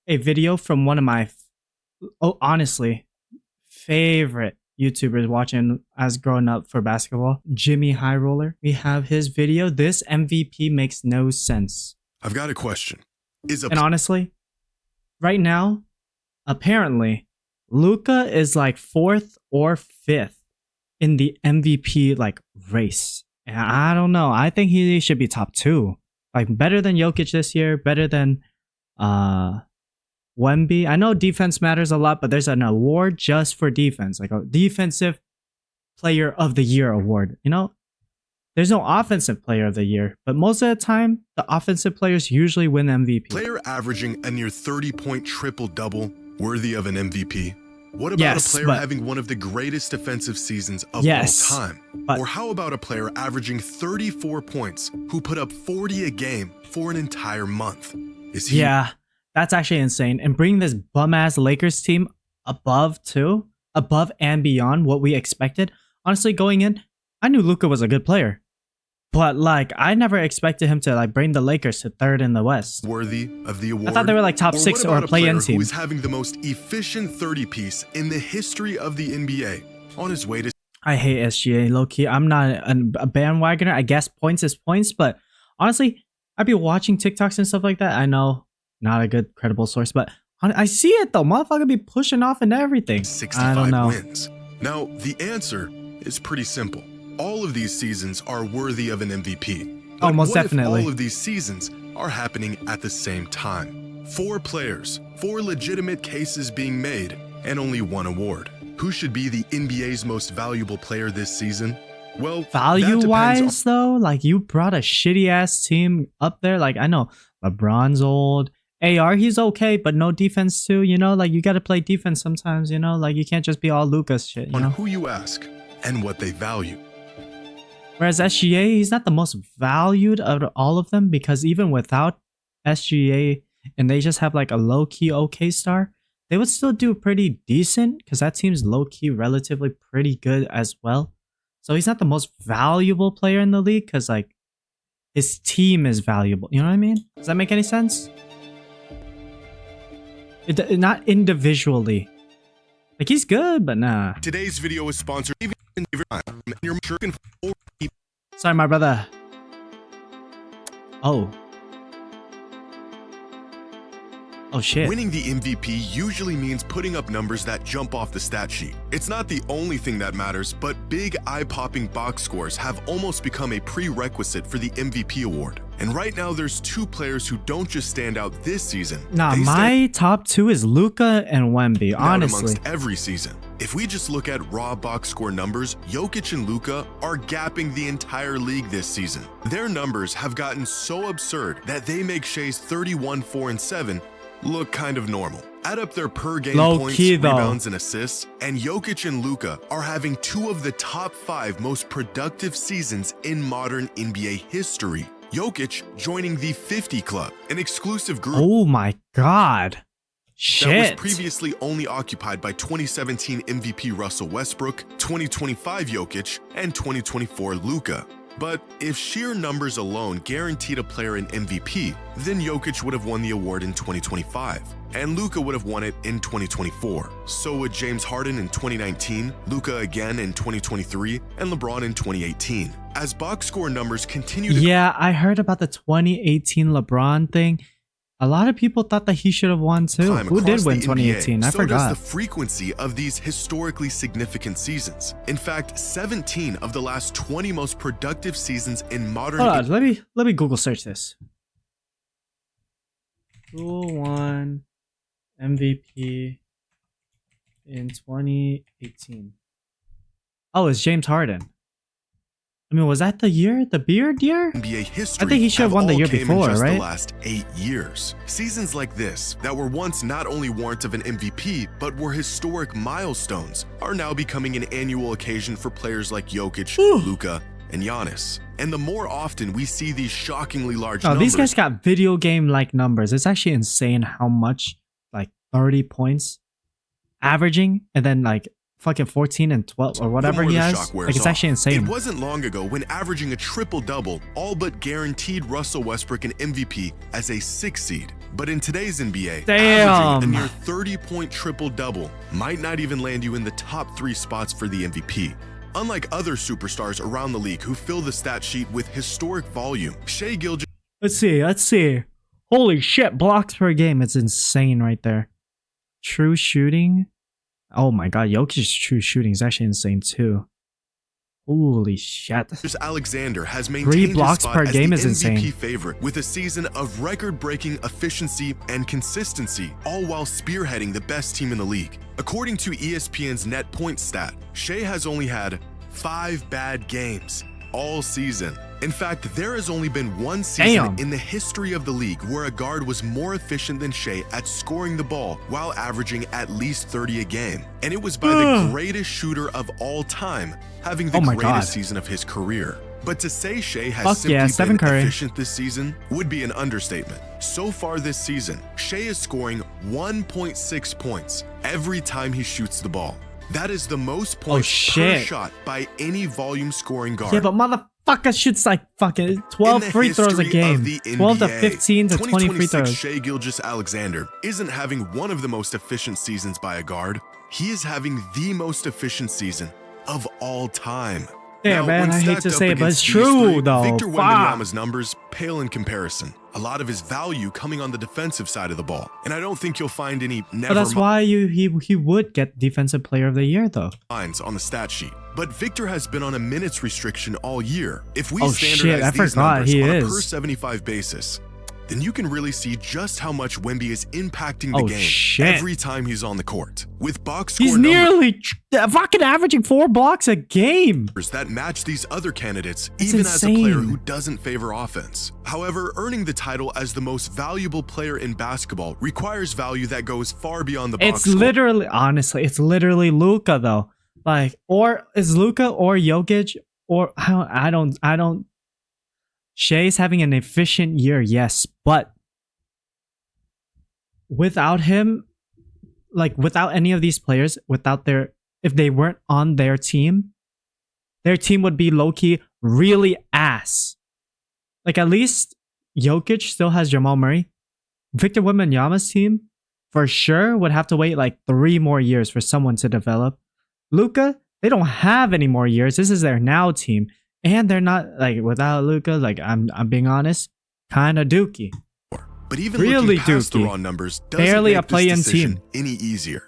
a video from one of my, honestly, favorite YouTubers watching as growing up for basketball, Jimmy High Roller. We have his video. This MVP makes no sense. I've got a question. And honestly, right now, apparently, Luka is like 4th or 5th in the MVP like race. And I don't know. I think he should be top 2. Like better than Jokic this year, better than Wemby. I know defense matters a lot, but there's an award just for defense, like a defensive player of the year award. You know, there's no offensive player of the year, but most of the time, the offensive players usually win MVP. Player averaging a near 30-point triple-double worthy of an MVP? What about a player having one of the greatest defensive seasons of all time? Or how about a player averaging 34 points who put up 40 a game for an entire month? Is he? Yeah, that's actually insane. And bringing this bum-ass Lakers team above and beyond what we expected. Honestly, going in, I knew Luka was a good player. But like, I never expected him to like bring the Lakers to 3rd in the West. Worthy of the award? I thought they were like top 6 or a play-in team. Who is having the most efficient 30-piece in the history of the NBA on his way to... I hate SGA, low-key. I'm not a bandwagoner. I guess points is points, but honestly, I'd be watching TikToks and stuff like that. I know, not a good credible source, but I see it though. Motherfucker be pushing off and everything. 65 wins. Now, the answer is pretty simple. All of these seasons are worthy of an MVP. Oh, most definitely. All of these seasons are happening at the same time. 4 players, 4 legitimate cases being made, and only 1 award. Who should be the NBA's most valuable player this season? Well, value-wise though, like you brought a shitty-ass team up there. Like I know LeBron's old. AR, he's okay, but no defense too. You know, like you got to play defense sometimes. You know, like you can't just be all Lucas shit. You know? Who you ask and what they value. Whereas SGA, he's not the most valued out of all of them because even without SGA and they just have like a low-key okay star, they would still do pretty decent because that team's low-key relatively pretty good as well. So he's not the most valuable player in the league because like his team is valuable. You know what I mean? Does that make any sense? Not individually. Like he's good, but nah. Today's video is sponsored. Sorry, my brother. Oh shit. Winning the MVP usually means putting up numbers that jump off the stat sheet. It's not the only thing that matters, but big eye-popping box scores have almost become a prerequisite for the MVP award. And right now there's 2 players who don't just stand out this season. Nah, my top 2 is Luka and Wemby, honestly. Amongst every season. If we just look at raw box score numbers, Jokic and Luka are gapping the entire league this season. Their numbers have gotten so absurd that they make Shea's 31, 4, and 7 look kind of normal. Add up their per game points, rebounds, and assists, and Jokic and Luka are having 2 of the top 5 most productive seasons in modern NBA history. Jokic joining the 50 Club, an exclusive group. Oh my god. Shit. That was previously only occupied by 2017 MVP Russell Westbrook, 2025 Jokic, and 2024 Luka. But if sheer numbers alone guaranteed a player an MVP, then Jokic would have won the award in 2025, and Luka would have won it in 2024. So would James Harden in 2019, Luka again in 2023, and LeBron in 2018. As box score numbers continue to... Yeah, I heard about the 2018 LeBron thing. A lot of people thought that he should have won too. Who did win 2018? I forgot. So does the frequency of these historically significant seasons. In fact, 17 of the last 20 most productive seasons in modern... Hold on, let me Google search this. Who won MVP in 2018? Oh, it's James Harden. I mean, was that the year? The beard year? NBA history. I think he should have won the year before, right? The last 8 years. Seasons like this, that were once not only warrant of an MVP, but were historic milestones, are now becoming an annual occasion for players like Jokic, Luka, and Giannis. And the more often we see these shockingly large numbers... these guys got video game-like numbers. It's actually insane how much, like 30 points averaging, and then like fucking 14 and 12 or whatever he has. Like, it's actually insane. It wasn't long ago when averaging a triple-double all but guaranteed Russell Westbrook an MVP as a 6th seed. But in today's NBA, Damn. averaging a near 30-point triple-double might not even land you in the top 3 spots for the MVP. Unlike other superstars around the league who fill the stat sheet with historic volume, Shai Gilgeous Let's see. Holy shit, blocks per game. It's insane right there. True shooting. Oh my god, Jokic's true shooting is actually insane too. Holy shit. Alexander has maintained 3 his blocks spot per as game the is MVP insane. favorite with a season of record-breaking efficiency and consistency, all while spearheading the best team in the league. According to ESPN's net point stat, Shai has only had 5 bad games all season. In fact, there has only been one season in the history of the league where a guard was more efficient than Shai at scoring the ball while averaging at least 30 a game. And it was by the greatest shooter of all time, having the greatest season of his career. But to say Shai has simply been efficient this season would be an understatement. So far this season, Shai is scoring 1.6 points every time he shoots the ball. That is the most points per shot by any volume scoring guard. Yeah, but motherfucker shoots like fucking 12 free throws a game. 12 to 15 to 20 free throws. Shai Gilgeous-Alexander isn't having one of the most efficient seasons by a guard. He is having the most efficient season of all time. Yeah, now, man, I hate to say it, but it's true, though. Victor Wembanyama's numbers pale in comparison. A lot of his value coming on the defensive side of the ball. And I don't think you'll find any But that's why he would get Defensive Player of the Year, though. Lines on the stat sheet. But Victor has been on a minutes restriction all year. If we standardize these numbers on a per 75 basis, then you can really see just how much Wemby is impacting the game every time he's on the court. With box score he's nearly fucking averaging 4 blocks a game. That match these other candidates, even as a player who doesn't favor offense. However, earning the title as the most valuable player in basketball requires value that goes far beyond the box score. Honestly, it's literally Luka though. Like, or is Luka or Jokic or I don't. Shai's having an efficient year, yes, but without him, like without any of these players, if they weren't on their team would be low-key really ass. Like at least Jokic still has Jamal Murray. Victor Wembanyama's team for sure would have to wait like 3 more years for someone to develop. Luka, they don't have any more years. This is their now team. And they're not, like, without Luka, like, I'm being honest, kind of dookie. But even really looking past the raw numbers doesn't barely make a play-in this decision team any easier.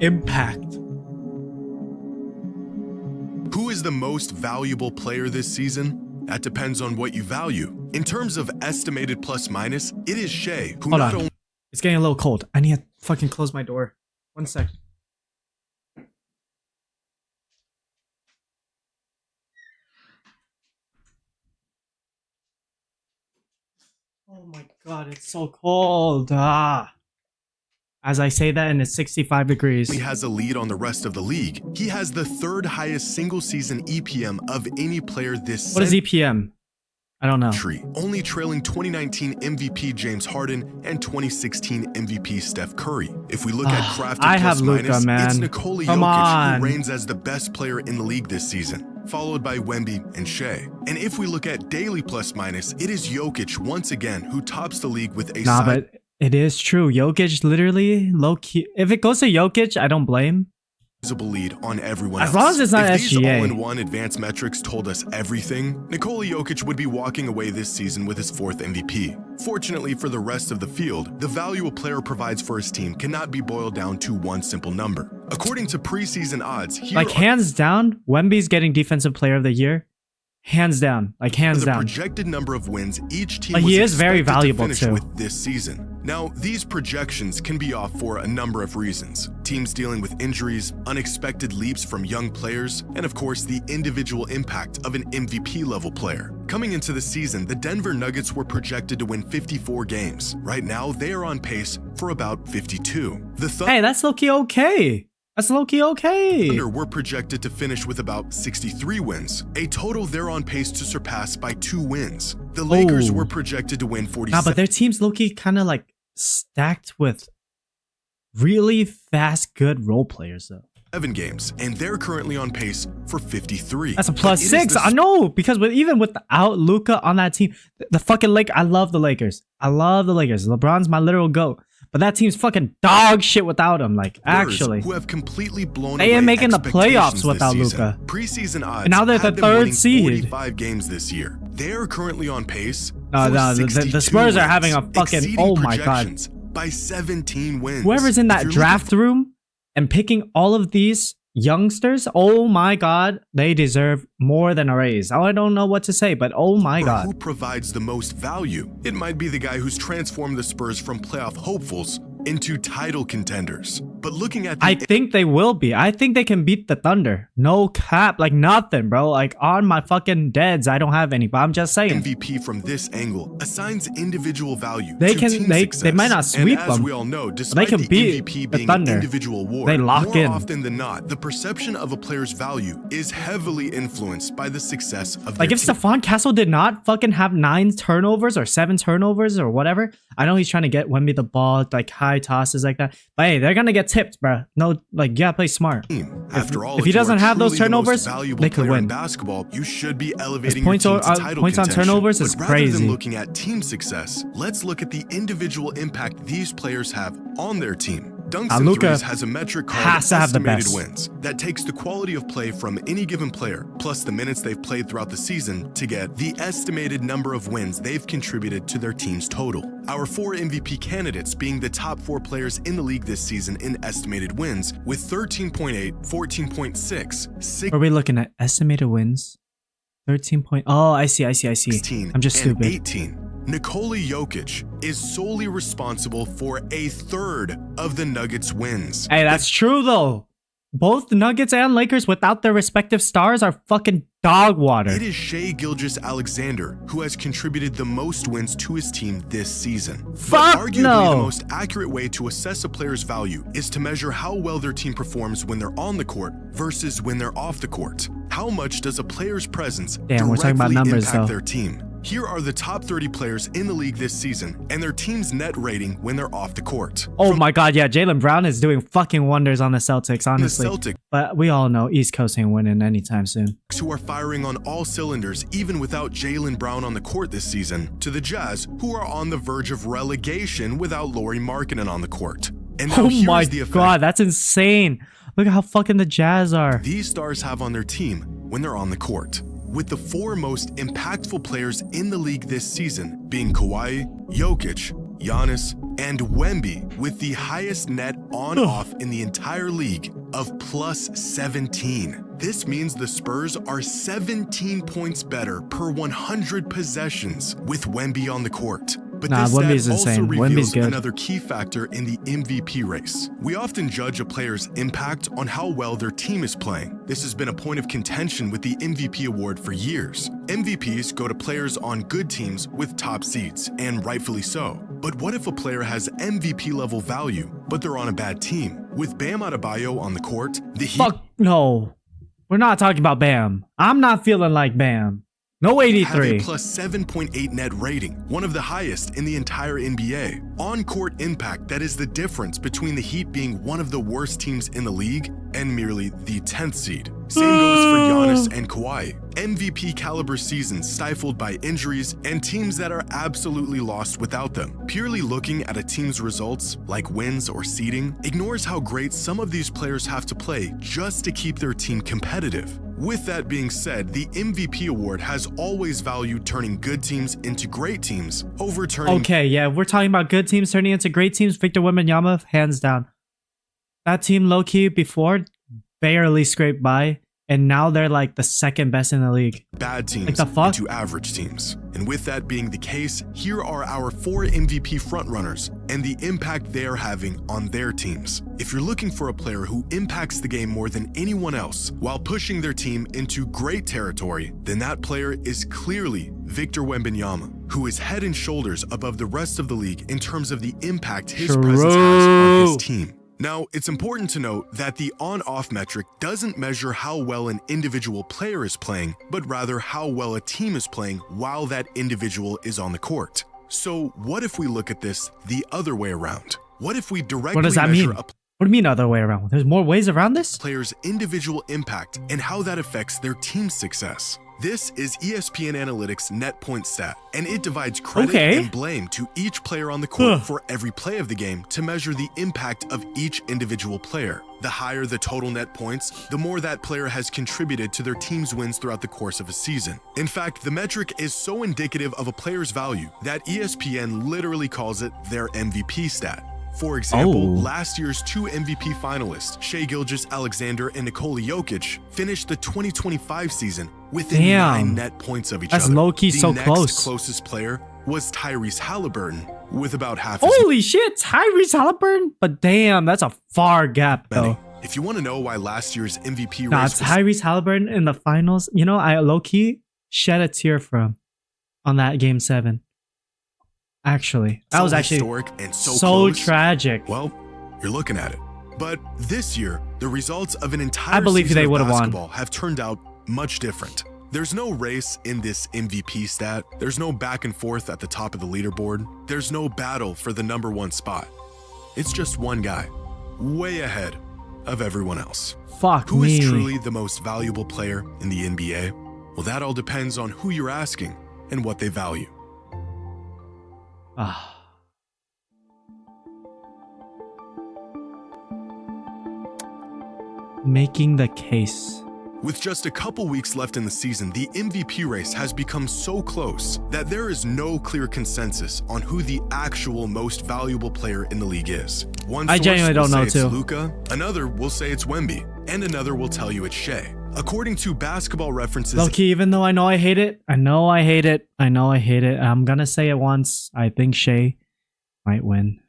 Impact. Who is the most valuable player this season? That depends on what you value. In terms of estimated plus minus, it is Shai, who not only... It's getting a little cold. I need to fucking close my door. 1 sec. Oh my god, it's so cold. As I say that, and it's 65 degrees. He has a lead on the rest of the league. He has the 3rd highest single season EPM of any player this What is EPM? I don't know. Only trailing 2019 MVP James Harden and 2016 MVP Steph Curry. If we look at crafted plus minus, it's Nikola Jokic who reigns as the best player in the league this season, followed by Wemby and Shai. And if we look at daily plus minus, it is Jokic once again who tops the league with a but it is true. Jokic literally low key. If it goes to Jokic, I don't blame. Lead on everyone as long as it's not if SGA. These all-in-one advanced metrics told us everything, Nikola Jokic would be walking away this season with his 4th MVP. Fortunately for the rest of the field, the value a player provides for his team cannot be boiled down to one simple number. According to preseason odds, hands down, Wemby's getting Defensive Player of the Year. Hands down, hands down. The projected number of wins each team he is very valuable to finish with this season. Now, these projections can be off for a number of reasons. Teams dealing with injuries, unexpected leaps from young players, and of course, the individual impact of an MVP level player. Coming into the season, the Denver Nuggets were projected to win 54 games. Right now, they are on pace for about 52. Hey, that's low-key okay. That's low-key okay. Thunder were projected to finish with about 63 wins, a total they're on pace to surpass by 2 wins. The Lakers were projected to win 47. But their team's low-key kind of like stacked with really fast, good role players though. 7 games, and they're currently on pace for 53. That's a But plus it is 6. the I know, because even without Luka on that team, the fucking I love the Lakers. I love the Lakers. LeBron's my literal GOAT. But that team's fucking dog shit without him. Like, Spurs, actually, who have completely blown they away ain't making the expectations playoffs without this season. Luka. Preseason odds And now they're the have them third winning seed. 45 games this year. They're currently on pace. No, for no, the 62 Spurs are wins, having a fucking, exceeding oh my God. projections by 17 wins. Whoever's in If that you're draft room and picking all of these youngsters, oh my God, they deserve more than a raise. I don't know what to say, but oh my for God. who provides the most value, it might be the guy who's transformed the Spurs from playoff hopefuls into title contenders. But looking at the I think they will be. I think they can beat the Thunder. No cap, like nothing, bro. Like on my fucking deads, I don't have any, but I'm just saying. MVP from this angle assigns individual value They to can- team they success. might not sweep and as them, we all know, despite can the beat MVP the being Thunder. an individual award, They lock more in. often than not, the perception of a player's value is heavily influenced by the success of Like their if team. Stephon Castle did not fucking have 9 turnovers or 7 turnovers or whatever, I know he's trying to get Wemby the ball, like high tosses like that. But hey, they're gonna get tipped, bro. No, like you gotta play smart. After all, if he you are doesn't have those truly the most turnovers, valuable they could player in win. basketball, you should be elevating points your on- team to title points on contention. turnovers is But rather crazy. than looking at team success, let's look at the individual impact these players have on their team. Dunks and Luka Threes has a metric called has to have the estimated best. wins that takes the quality of play from any given player plus the minutes they've played throughout the season to get the estimated number of wins they've contributed to their team's total. Our 4 MVP candidates being the top 4 players in the league this season in estimated wins with 13.8, 14.6, Are we looking at estimated wins? 13 point. Oh, I see. 16, I'm just and stupid. 18. Nikola Jokic is solely responsible for a third of the Nuggets' wins. Hey, that's true though. Both the Nuggets and Lakers, without their respective stars, are fucking dog water. It is Shai Gilgeous-Alexander who has contributed the most wins to his team this season. Fuck But arguably no. the most accurate way to assess a player's value is to measure how well their team performs when they're on the court versus when they're off the court. How much does a player's presence Damn, we're talking about directly numbers, impact though. their team? Here are the top 30 players in the league this season and their team's net rating when they're off the court. Oh my God, yeah, Jaylen Brown is doing fucking wonders on the Celtics, honestly. Celtics, But we all know East Coast ain't winning anytime soon. who are firing on all cylinders even without Jaylen Brown on the court this season, to the Jazz, who are on the verge of relegation without Lauri Markkanen on the court. And now Oh here's my the effect God, that's insane. Look at how fucking the Jazz are. these stars have on their team when they're on the court, with the 4 most impactful players in the league this season being Kawhi, Jokic, Giannis, and Wemby, with the highest net on-off in the entire league of plus 17. This means the Spurs are 17 points better per 100 possessions with Wemby on the court. But Nah, this Wemby's stat also insane. Wemby's reveals good. another key factor in the MVP race. We often judge a player's impact on how well their team is playing. This has been a point of contention with the MVP award for years. MVPs go to players on good teams with top seeds, and rightfully so. But what if a player has MVP level value, but they're on a bad team? With Bam Adebayo on the court, the Heat Fuck no. We're not talking about Bam. I'm not feeling like Bam. No have a 83. plus 7.8 net rating, one of the highest in the entire NBA. On-court impact that is the difference between the Heat being one of the worst teams in the league and merely the 10th seed. Same goes for Giannis and Kawhi. MVP caliber seasons stifled by injuries and teams that are absolutely lost without them. Purely looking at a team's results, like wins or seeding, ignores how great some of these players have to play just to keep their team competitive. With that being said, the MVP award has always valued turning good teams into great teams over turning Okay, yeah, we're talking about good teams turning into great teams. Victor Wembanyama, hands down. That team low-key before barely scraped by, and now they're like the second best in the league. bad teams Like the fuck? into average teams. And with that being the case, here are our 4 MVP frontrunners and the impact they are having on their teams. If you're looking for a player who impacts the game more than anyone else while pushing their team into great territory, then that player is clearly Victor Wembanyama, who is head and shoulders above the rest of the league in terms of the impact his presence has on his team. Now, it's important to note that the on-off metric doesn't measure how well an individual player is playing, but rather how well a team is playing while that individual is on the court. So what if we look at this the other way around? What if we directly What does that measure mean? a What do you mean other way around? There's more ways around this? players' individual impact and how that affects their team's success. This is ESPN Analytics net point stat, and it divides credit and blame to each player on the court for every play of the game to measure the impact of each individual player. The higher the total net points, the more that player has contributed to their team's wins throughout the course of a season. In fact, the metric is so indicative of a player's value that ESPN literally calls it their MVP stat. For example, last year's 2 MVP finalists, Shai Gilgeous-Alexander and Nikola Jokic, finished the 2025 season within 9 net points of each other. That's low-key so close. The next closest player was Tyrese Halliburton with about half his. Holy shit, Tyrese Halliburton? But damn, that's a far gap though. If you want to know why last year's MVP race Tyrese Halliburton in the finals, you know, I low-key shed a tear for him on that game 7. Actually, that was actually historic and so tragic. Well, you're looking at it. But this year, the results of an entire I believe season they of would have basketball won. have turned out much different. There's no race in this MVP stat. There's no back and forth at the top of the leaderboard. There's no battle for the number 1 spot. It's just one guy, way ahead of everyone else. Fuck Who me. is truly the most valuable player in the NBA? Well, that all depends on who you're asking and what they value. Making the case. With just a couple weeks left in the season, the MVP race has become so close that there is no clear consensus on who the actual most valuable player in the league is. One I source genuinely will don't say know it's too. Luka, another will say it's Wemby, and another will tell you it's Shai. According to Basketball References, Low-key, even though I know I hate it, I'm gonna say it once. I think Shai might win.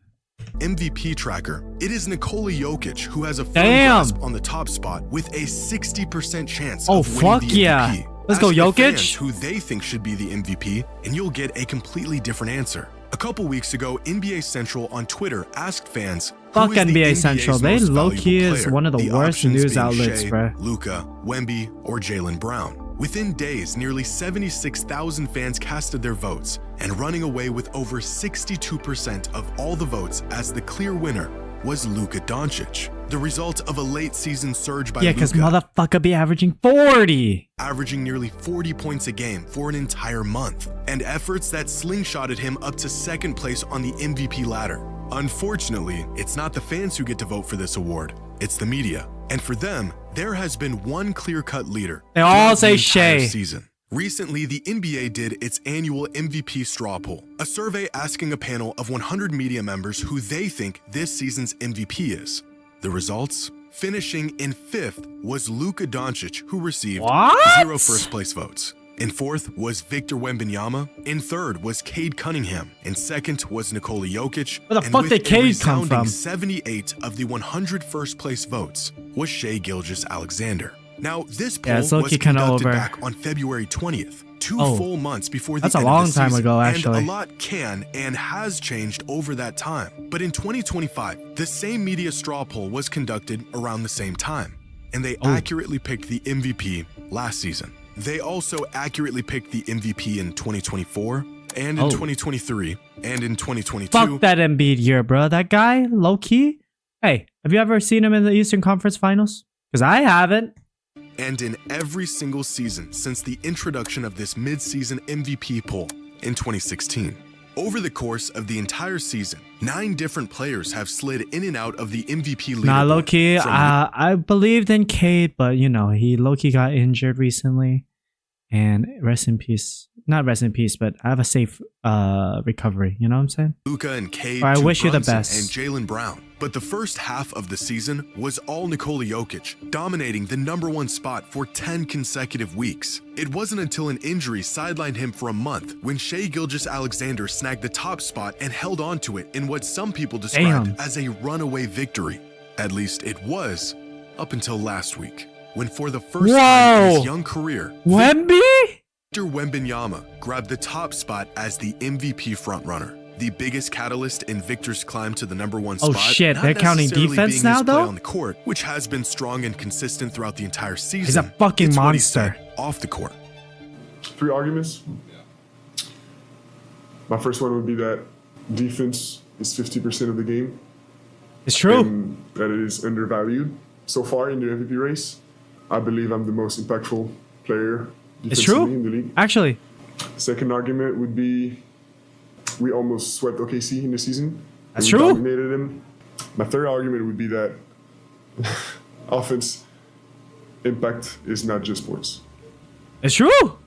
MVP tracker, it is Nikola Jokic who has a firm Damn. grasp on the top spot with a 60% chance Oh, of winning fuck the yeah. MVP. Let's go, Ask the Jokic. fans who they think should be the MVP, and you'll get a completely different answer. A couple weeks ago, NBA Central on Twitter asked fans, Fuck who is the NBA NBA's Central. They most low-key valuable is player? one of the worst options news being outlets, Shai, bruh. Luka, Wemby, or Jaylen Brown. Within days, nearly 76,000 fans casted their votes, and running away with over 62% of all the votes as the clear winner was Luka Doncic. The result of a late season surge by Yeah, because Luka, motherfucker be averaging 40. averaging nearly 40 points a game for an entire month, and efforts that slingshotted him up to second place on the MVP ladder. Unfortunately, it's not the fans who get to vote for this award, it's the media. And for them, there has been one clear-cut leader. They all throughout say the entire Shai. season. Recently, the NBA did its annual MVP straw poll, a survey asking a panel of 100 media members who they think this season's MVP is. The results? Finishing in 5th was Luka Doncic, who received 0 first-place votes. In 4th was Victor Wembanyama. In 3rd was Cade Cunningham. In 2nd was Nikola Jokic. Where the fuck did Cade come from? 78 of the 100 first-place votes was Shai Gilgeous-Alexander. Now, this poll it's was low-key kinda conducted over. back on February 20th, 2 full months before the That's a end long of the time season. ago, actually. And a lot can and has changed over that time. But in 2025, the same media straw poll was conducted around the same time, and they accurately picked the MVP last season. They also accurately picked the MVP in 2024 and in 2023 and in 2022. Fuck that Embiid year, bro. That guy, low key. Hey, have you ever seen him in the Eastern Conference Finals? Because I haven't. And in every single season since the introduction of this mid-season MVP poll in 2016. Over the course of the entire season, 9 different players have slid in and out of the MVP leaderboard. Nah, low key. From I believed in Cade, but you know, he low key got injured recently. And rest in peace. Not rest in peace, but have a safe recovery. You know what I'm saying? Luka and Cade, I to wish you the Brunson best. and Jaylen Brown. But the first half of the season was all Nikola Jokic, dominating the number 1 spot for 10 consecutive weeks. It wasn't until an injury sidelined him for a month when Shai Gilgeous-Alexander snagged the top spot and held on to it in what some people described as a runaway victory. At least it was, up until last week, when for the first time in his young career, Wemby? Victor Wembanyama grabbed the top spot as the MVP frontrunner. The biggest catalyst in Victor's climb to the number 1 spot. Oh shit, not they're counting necessarily defense being now his play though? on the court, which has been strong and consistent throughout the entire season. He's a fucking It's what he monster. said off the court. 3 arguments. My first one would be that defense is 50% of the game. It's true. and that it is undervalued. So far in the MVP race, I believe I'm the most impactful player It's defensively true. in the league. Actually, Second argument would be we almost swept OKC in the season. That's and we true. Dominated them. My third argument would be that offense impact is not just sports. it's true.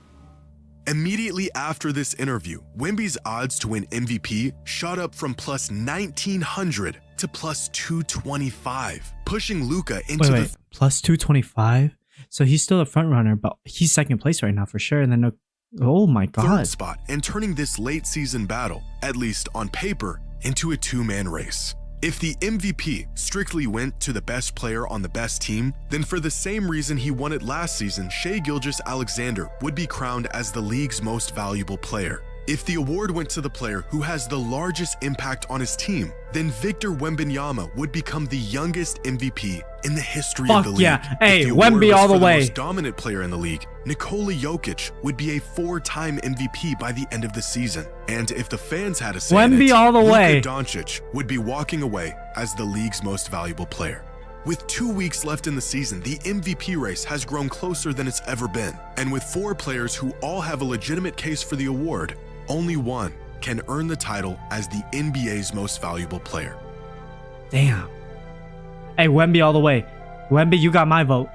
Immediately after this interview, Wemby's odds to win MVP shot up from plus 1900 to plus 225, pushing Luka into Wait, plus 225. So he's still a front runner, but he's second place right now for sure. And then, oh my the god, third spot and turning this late season battle, at least on paper, into a two-man race. If the MVP strictly went to the best player on the best team, then for the same reason he won it last season, Shai Gilgeous-Alexander would be crowned as the league's most valuable player. If the award went to the player who has the largest impact on his team, then Victor Wembanyama would become the youngest MVP in the history Fuck of the league. yeah. If Hey, the award Wemby was all the for way. most dominant player in the league, Nikola Jokic would be a 4-time MVP by the end of the season. And if the fans had a say in Wemby it, all the Luka way. Doncic would be walking away as the league's most valuable player. With 2 weeks left in the season, the MVP race has grown closer than it's ever been. And with 4 players who all have a legitimate case for the award, only one can earn the title as the NBA's most valuable player. damn. Hey, Wemby all the way. Wemby, you got my vote.